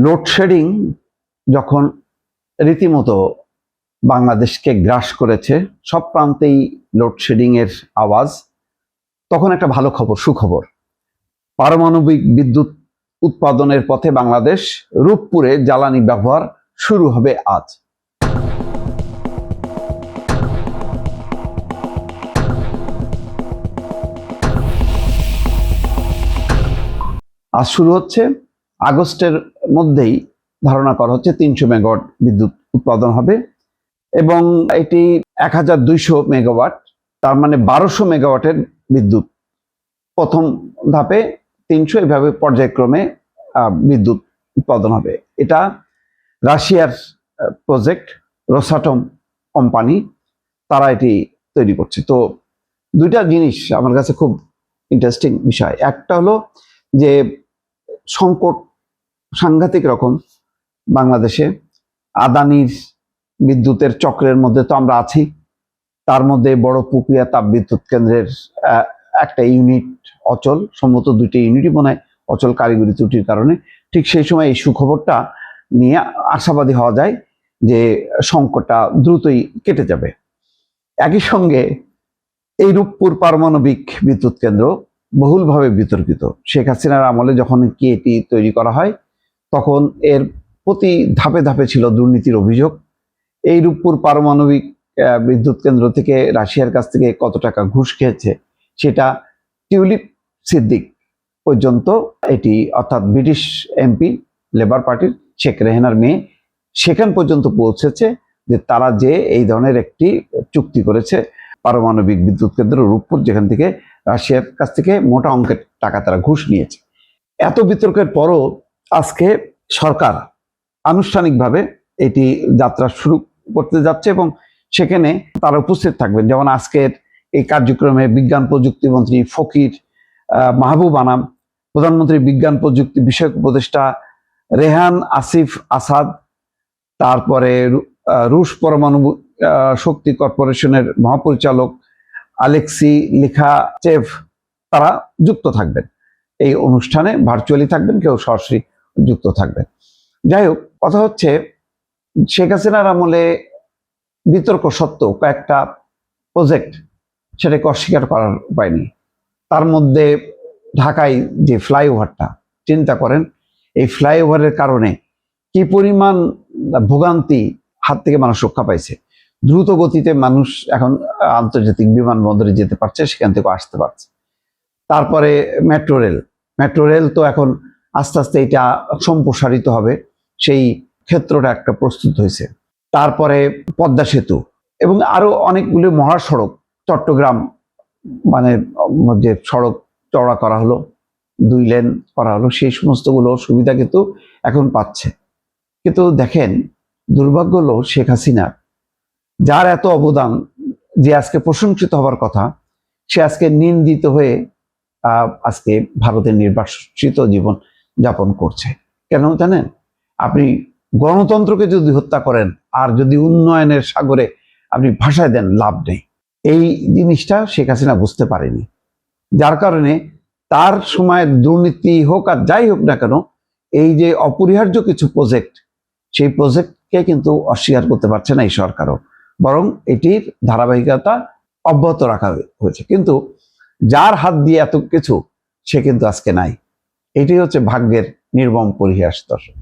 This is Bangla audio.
লোডশেডিং যখন রীতিমতো বাংলাদেশকে গ্রাস করেছে, সব প্রান্তেই লোডশেডিং এর আওয়াজ, তখন একটা ভালো খবর, সুখবর। পারমাণবিক বিদ্যুৎ উৎপাদনের পথে বাংলাদেশ। রূপপুরে জ্বালানি ব্যবহার শুরু হবে আজ। আজ শুরু হচ্ছে, আগস্টের মধ্যেই ধারণা করা হচ্ছে 300 মেগাওয়াট বিদ্যুৎ উৎপাদন হবে এবং এটি 1200 মেগাওয়াট, তার মানে 1200 মেগাওয়াটের বিদ্যুৎ। প্রথম ধাপে 300, এভাবে পর্যায়ক্রমে বিদ্যুৎ উৎপাদন হবে। এটা রাশিয়ার প্রজেক্ট, রোসাটম কোম্পানি, তারা এটি তৈরি করছে। তো দুইটা জিনিস আমার কাছে খুব ইন্টারেস্টিং বিষয়। একটা হলো যে সংকট সাংঘাতিক রকম বাংলাদেশে, আদানির বিদ্যুতের চক্রের মধ্যে তো আমরা আছি। তার মধ্যে বড় পুকুরিয়া তাপবিদ্যুৎ কেন্দ্রের একটা ইউনিট অচল, সম্ভবত 2টি ইউনিটই মনে হয় অচল কারিগরি ত্রুটির কারণে। ঠিক সেই সময় এই সুখবরটা নিয়ে আশাবাদী হওয়া যায় যে সংকটটা দ্রুতই কেটে যাবে। একই সঙ্গে এই রূপপুর পারমাণবিক বিদ্যুৎ কেন্দ্র বহুলভাবে বিতর্কিত। শেখ হাসিনার আমলে যখন কি এটি তৈরি করা হয়, তখন এর প্রতি ধাপে ধাপে ছিল দুর্নীতির অভিযোগ। এই রূপপুর পারমাণবিক বিদ্যুৎ কেন্দ্র থেকে রাশিয়ার কাছ থেকে কত টাকা ঘুষ খেয়েছে সেটা টিউলিপ সিদ্দিক পর্যন্ত, এটি অর্থাৎ ব্রিটিশ এমপি লেবার পার্টির শেখ রেহানার মেয়ে, সেখান পর্যন্ত পৌঁছেছে যে তারা যে এই ধরনের একটি চুক্তি করেছে পারমাণবিক বিদ্যুৎ কেন্দ্র রূপপুর, যেখান থেকে রাশিয়ার কাছ থেকে মোটা অঙ্কের টাকা তারা ঘুষ নিয়েছে। এত বিতর্কের পরও আজকে সরকার আনুষ্ঠানিকভাবে এটি যাত্রা শুরু করতে যাচ্ছে এবং সেখানে তারা উপস্থিত থাকবেন। যেমন আজকের এই কার্যক্রমে বিজ্ঞান প্রযুক্তি মন্ত্রী ফকির মাহবুব আনাম, প্রধানমন্ত্রী বিজ্ঞান প্রযুক্তি বিষয়ক উপদেষ্টা রেহান আসিফ আসাদ, তারপরে রুশ পরমাণু শক্তি কর্পোরেশনের মহাপরিচালক আলেক্সি লিখাচেভ, তারা যুক্ত থাকবেন এই অনুষ্ঠানে, ভার্চুয়ালি থাকবেন, কেউ সরাসরি যুক্ত থাকবেন। যাই হোক, কথা হচ্ছে শেখ হাসিনার আমলে বিতর্ক সত্ত্বেও কয়েকটা প্রজেক্ট সেটাকে অস্বীকার করার উপায় নেই। তার মধ্যে ঢাকায় যে ফ্লাইওভারটা, চিন্তা করেন এই ফ্লাইওভারের কারণে কি পরিমাণ ভোগান্তি হাত থেকে মানুষ রক্ষা পাইছে। দ্রুত গতিতে মানুষ এখন আন্তর্জাতিক বিমানবন্দরে যেতে পারছে, সেখান থেকে আসতে পারছে। তারপরে মেট্রো রেল তো এখন আস্তে আস্তে এটা সম্প্রসারিত হবে, সেই ক্ষেত্রটা একটা প্রস্তুত হয়েছে। তারপরে পদ্মা সেতু এবং আরো অনেকগুলো মহাসড়ক, চট্টগ্রাম মানে যে সড়ক চওড়া করা হলো, 2 লেন করা হলো, সেই সমস্তগুলো সুবিধা কিন্তু এখন পাচ্ছে। কিন্তু দেখেন, দুর্ভাগ্য হলো শেখ হাসিনা, যার এত অবদান, যে আজকে প্রশংসিত হবার কথা, সে আজকে নিন্দিত হয়ে আজকে ভারতের নির্বাসিত জীবন যাপন করছে। কেন জানেন? আপনি গণতন্ত্রকে যদি হত্যা করেন আর যদি উন্নয়নের সাগরে আপনি ভাসায় দেন, লাভ নেই। এই জিনিসটা শেখ হাসিনা বুঝতে পারেনি, যার কারণে তার সময় দুর্নীতি হোক আর যাই হোক না কেন, এই যে অপরিহার্য কিছু প্রজেক্ট, সেই প্রজেক্টকে কিন্তু অস্বীকার করতে পারছে না এই সরকারও, বরং এটির ধারাবাহিকতা অব্যাহত রাখা হয়েছে। কিন্তু যার হাত দিয়ে এত কিছু, সে কিন্তু আজকে নাই। এটি হচ্ছে ভাগ্যের নির্মম পরিহাস, দর্শক।